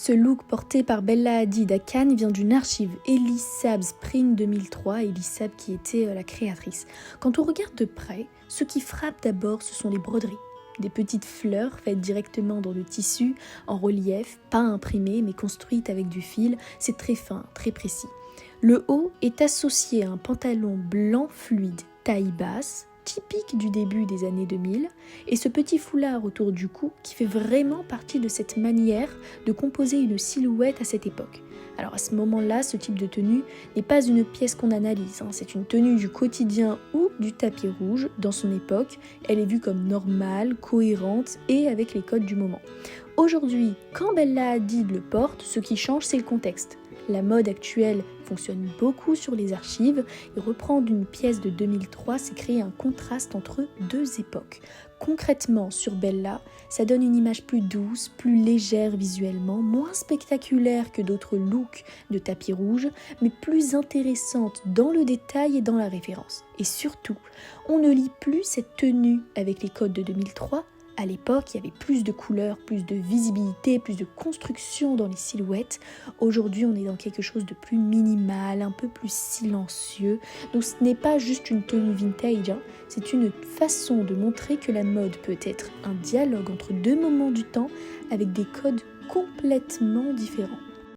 Ce look porté par Bella Hadid à Cannes vient d'une archive Elisab Spring 2003, Elisab qui était la créatrice. Quand on regarde de près, ce qui frappe d'abord, ce sont les broderies. Des petites fleurs faites directement dans le tissu, en relief, pas imprimées mais construites avec du fil, c'est très fin, très précis. Le haut est associé à un pantalon blanc fluide, taille basse, typique du début des années 2000, et ce petit foulard autour du cou qui fait vraiment partie de cette manière de composer une silhouette à cette époque. Alors à ce moment-là, ce type de tenue n'est pas une pièce qu'on analyse, c'est une tenue du quotidien ou du tapis rouge dans son époque. Elle est vue comme normale, cohérente et avec les codes du moment. Aujourd'hui, quand Bella Hadid le porte, ce qui change, c'est le contexte. La mode actuelle fonctionne beaucoup sur les archives et reprendre une pièce de 2003, c'est créer un contraste entre deux époques. Concrètement, sur Bella, ça donne une image plus douce, plus légère visuellement, moins spectaculaire que d'autres looks de tapis rouge, mais plus intéressante dans le détail et dans la référence. Et surtout, on ne lit plus cette tenue avec les codes de 2003. À l'époque, il y avait plus de couleurs, plus de visibilité, plus de construction dans les silhouettes. Aujourd'hui, on est dans quelque chose de plus minimal, un peu plus silencieux. Donc ce n'est pas juste une tenue vintage, c'est une façon de montrer que la mode peut être un dialogue entre deux moments du temps avec des codes complètement différents.